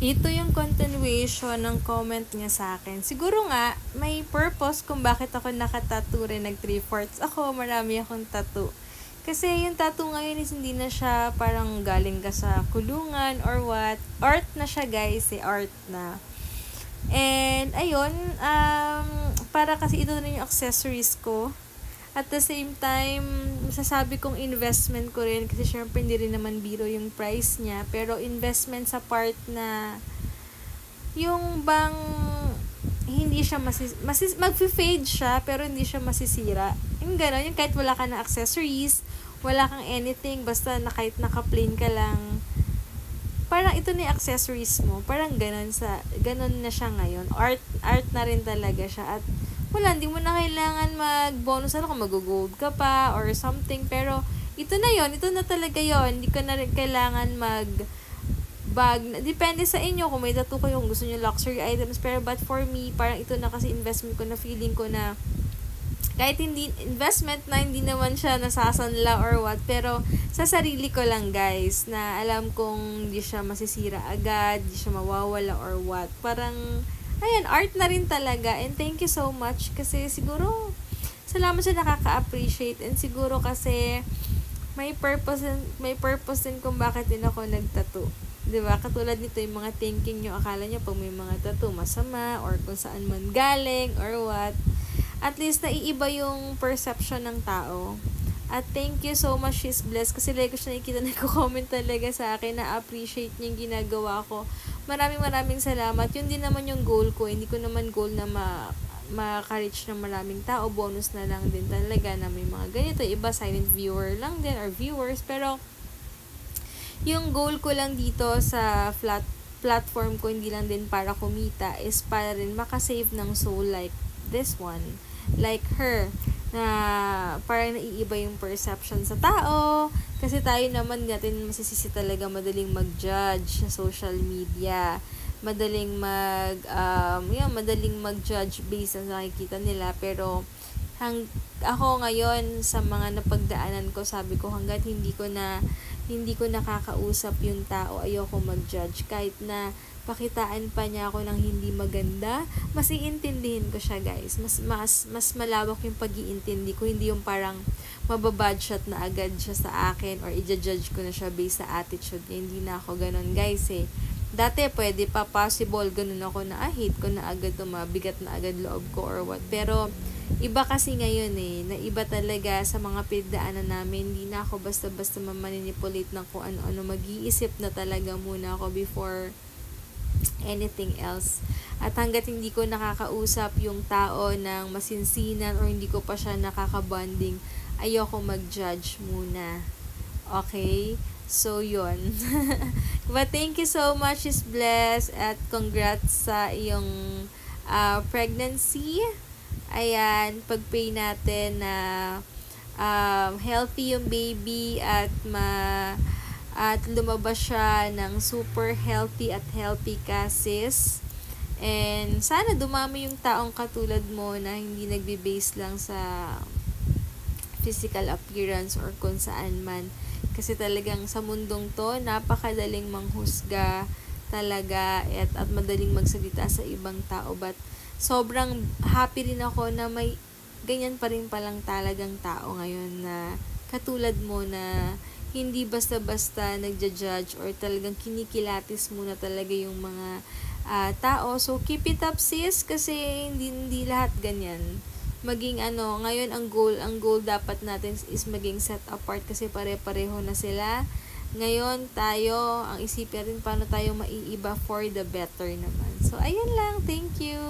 Ito yung continuation ng comment niya sa akin. Siguro nga, may purpose kung bakit ako nakatattoo rin. Nag 3/4 ako, marami akong tattoo. Kasi yung tattoo ngayon is hindi na siya parang galing ka sa kulungan or what. Art na siya guys, art na. And ayun, para kasi ito na yung accessories ko. At the same time, masasabi kong investment ko rin kasi syempre hindi rin naman biro yung price niya. Pero investment sa part na yung bang hindi siya mag-fade siya pero hindi siya masisira. Yung gano'n, yung kahit wala ka na accessories, wala kang anything, basta kahit naka-plain ka lang, parang ito na yung accessories mo. Parang ganun na siya ngayon. Art na rin talaga siya. At wala, hindi mo na kailangan mag-bonus kung mag-gold ka pa or something. Pero, ito na yon, ito na talaga yon. Hindi ko na rin kailangan bag. Depende sa inyo kung may tattoo kayo, kung gusto nyo luxury items. Pero, but for me, parang ito na kasi investment ko na feeling ko na kahit hindi investment na hindi naman siya nasasanla or what, pero sa sarili ko lang guys, na alam kong hindi siya masisira agad, hindi siya mawawala or what. Parang ayan, art na rin talaga. And thank you so much kasi siguro salamat sa nakaka-appreciate and siguro kasi may purpose din kung bakit din ako nagtattoo. 'Di ba? Katulad nito yung mga thinking nyo, akala nyo pag may mga tattoo masama or kung saan man galing or what. At least naiiba yung perception ng tao. At thank you so much, she's blessed. Kasi like ko siya nakikita, nagko-comment talaga sa akin na appreciate niya yung ginagawa ko. Maraming salamat. Yun din naman yung goal ko. Hindi ko naman goal na maka-reach ng maraming tao. Bonus na lang din talaga na may mga ganito. Iba silent viewer lang din or viewers. Pero yung goal ko lang dito sa platform ko, hindi lang din para kumita, is para rin makasave ng soul like this one. Like her, na parang naiiba yung perception sa tao. Kasi tayo naman natin masisisi talaga madaling mag-judge sa social media. Madaling madaling mag-judge based sa nakikita nila. Pero, ako ngayon, sa mga napagdaanan ko, sabi ko hanggat hindi ko nakakausap yung tao, ayoko mag-judge. Kahit na pakitaan pa niya ako ng hindi maganda, mas iintindihin ko siya guys. Mas malawak yung pag-iintindi ko, hindi yung parang mababadshot na agad siya sa akin or i-judge ko na siya based sa attitude niya. Hindi na ako ganun guys eh. Dati pwede pa possible ganun ako na hate ko na agad, mabigat na agad loob ko or what. Pero iba kasi ngayon eh, na iba talaga sa mga pinagdaanan namin. Hindi na ako basta-basta mamanipulate ng kung ano-ano. Mag-iisip na talaga muna ako before anything else. At hanggat hindi ko nakakausap yung tao ng masinsinan or hindi ko pa siya nakakabonding, ayoko mag-judge muna. Okay? So, yun. But thank you so much, is blessed, at congrats sa iyong pregnancy. Ayan, pag-pray natin na healthy yung baby at lumabas siya ng super healthy at healthy ka, sis. And sana dumami yung taong katulad mo na hindi nagbe-base lang sa physical appearance or kung saan man. Kasi talagang sa mundong to, napakadaling manghusga talaga at madaling magsalita sa ibang tao. But sobrang happy rin ako na may ganyan pa rin palang talagang tao ngayon na katulad mo na hindi basta-basta nagja-judge or talagang kinikilatis muna talaga yung mga tao. So, keep it up sis kasi hindi lahat ganyan. Maging ngayon ang goal dapat natin is maging set apart kasi pare-pareho na sila. Ngayon tayo, ang isipin natin paano tayo maiiba for the better naman. So, ayun lang. Thank you!